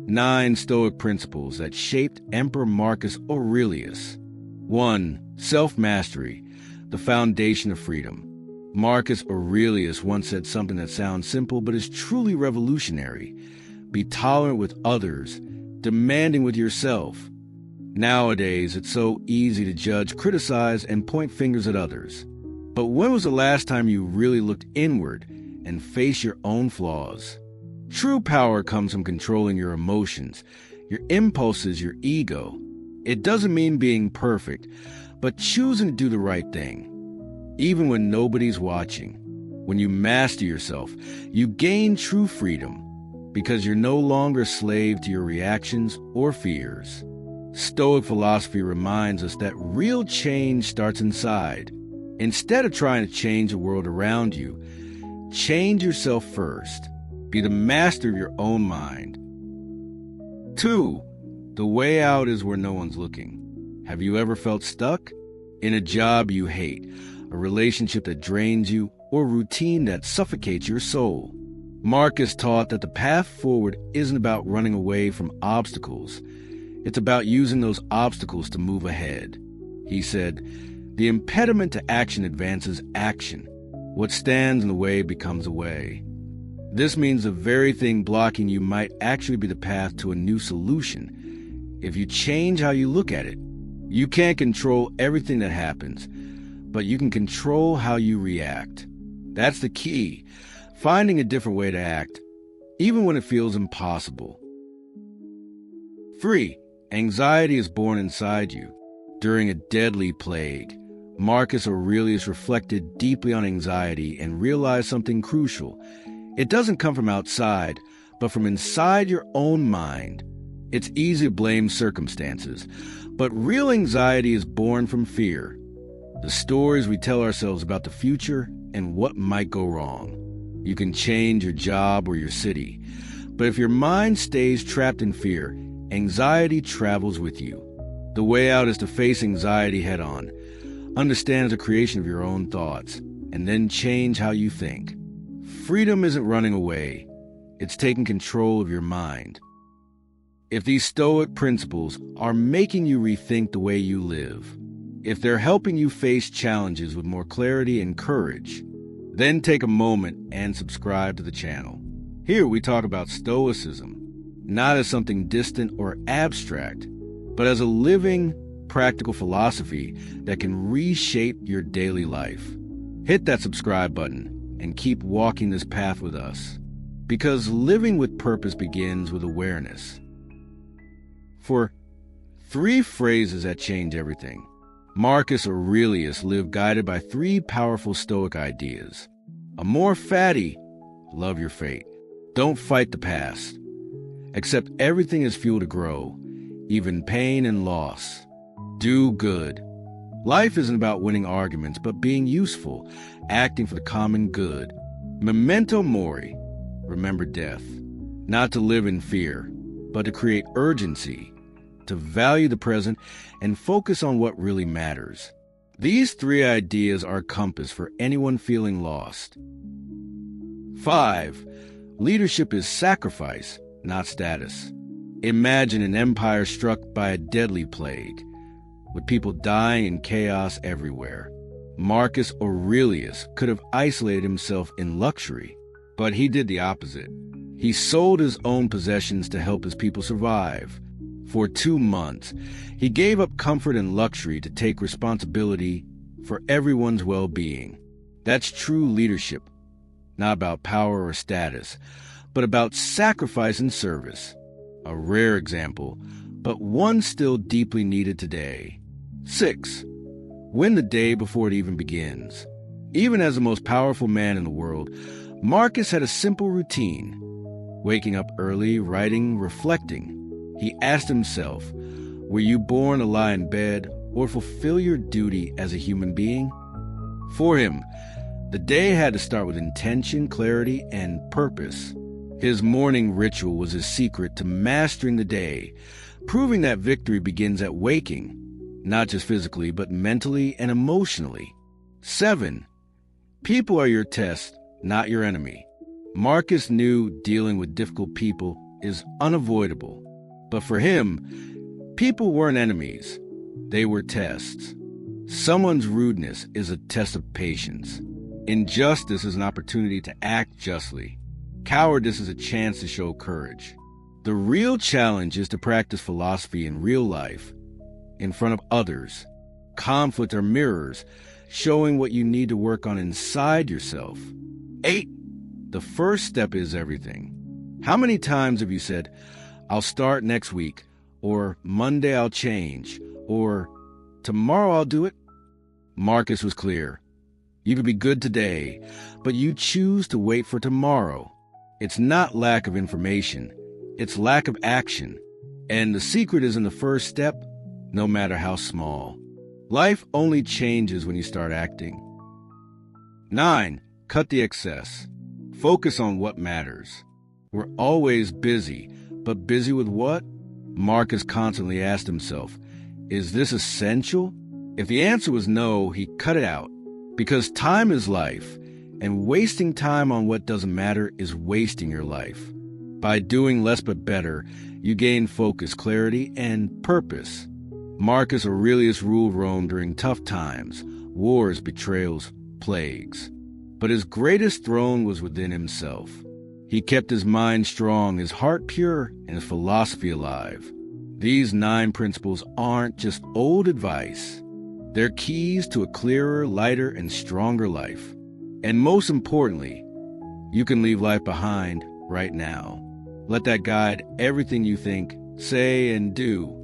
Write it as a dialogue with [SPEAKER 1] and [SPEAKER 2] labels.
[SPEAKER 1] 9 Stoic principles that shaped Emperor Marcus Aurelius. 1. Self-mastery, the foundation of freedom. Marcus Aurelius once said something that sounds simple but is truly revolutionary. Be tolerant with others, demanding with yourself. Nowadays, it's so easy to judge, criticize, and point fingers at others. But when was the last time you really looked inward and faced your own flaws? True power comes from controlling your emotions, your impulses, your ego. It doesn't mean being perfect, but choosing to do the right thing, even when nobody's watching. When you master yourself, you gain true freedom, because you're no longer a slave to your reactions or fears. Stoic philosophy reminds us that real change starts inside. Instead of trying to change the world around you, change yourself first. Be the master of your own mind. 2. The way out is where no one's looking. Have you ever felt stuck? In a job you hate, a relationship that drains you, or routine that suffocates your soul? Marcus taught that the path forward isn't about running away from obstacles. It's about using those obstacles to move ahead. He said, "The impediment to action advances action. What stands in the way becomes a way." This means the very thing blocking you might actually be the path to a new solution, if you change how you look at it. You can't control everything that happens, but you can control how you react. That's the key, finding a different way to act, even when it feels impossible. 3. Anxiety is born inside you. During a deadly plague, Marcus Aurelius reflected deeply on anxiety and realized something crucial. It doesn't come from outside, but from inside your own mind. It's easy to blame circumstances, but real anxiety is born from fear. The stories we tell ourselves about the future and what might go wrong. You can change your job or your city, but if your mind stays trapped in fear, anxiety travels with you. The way out is to face anxiety head on, understand the creation of your own thoughts, and then change how you think. Freedom isn't running away, it's taking control of your mind. If these Stoic principles are making you rethink the way you live, if they're helping you face challenges with more clarity and courage, then take a moment and subscribe to the channel. Here we talk about Stoicism, not as something distant or abstract, but as a living, practical philosophy that can reshape your daily life. Hit that subscribe button and keep walking this path with us, because living with purpose begins with awareness. For 3 phrases that change everything, Marcus Aurelius lived guided by 3 powerful Stoic ideas. Amor fati, love your fate. Don't fight the past. Accept everything as fuel to grow, even pain and loss. Do good. Life isn't about winning arguments, but being useful, acting for the common good. Memento mori, remember death. Not to live in fear, but to create urgency, to value the present, and focus on what really matters. These 3 ideas are a compass for anyone feeling lost. 5. Leadership is sacrifice, not status. Imagine an empire struck by a deadly plague, with people dying and chaos everywhere. Marcus Aurelius could have isolated himself in luxury, but he did the opposite. He sold his own possessions to help his people survive. For 2 months, he gave up comfort and luxury to take responsibility for everyone's well-being. That's true leadership, not about power or status, but about sacrifice and service. A rare example, but one still deeply needed today. 6. Win the day before it even begins. Even as the most powerful man in the world, Marcus had a simple routine. Waking up early, writing, reflecting. He asked himself, were you born to lie in bed or fulfill your duty as a human being? For him, the day had to start with intention, clarity, and purpose. His morning ritual was his secret to mastering the day, proving that victory begins at waking, not just physically, but mentally and emotionally. 7. People are your test, not your enemy. Marcus knew dealing with difficult people is unavoidable. But for him, people weren't enemies. They were tests. Someone's rudeness is a test of patience. Injustice is an opportunity to act justly. Cowardice is a chance to show courage. The real challenge is to practice philosophy in real life, in front of others. Conflict are mirrors, showing what you need to work on inside yourself. 8. The first step is everything. How many times have you said, "I'll start next week," or "Monday I'll change," or "Tomorrow I'll do it"? Marcus was clear. You could be good today, but you choose to wait for tomorrow. It's not lack of information, it's lack of action. And the secret is in the first step, no matter how small. Life only changes when you start acting. 9. Cut the excess. Focus on what matters. We're always busy, but busy with what? Marcus constantly asked himself, is this essential? If the answer was no, he cut it out. Because time is life, and wasting time on what doesn't matter is wasting your life. By doing less but better, you gain focus, clarity, and purpose. Marcus Aurelius ruled Rome during tough times, wars, betrayals, plagues. But his greatest throne was within himself. He kept his mind strong, his heart pure, and his philosophy alive. These 9 principles aren't just old advice. They're keys to a clearer, lighter, and stronger life. And most importantly, you can leave life behind right now. Let that guide everything you think, say, and do.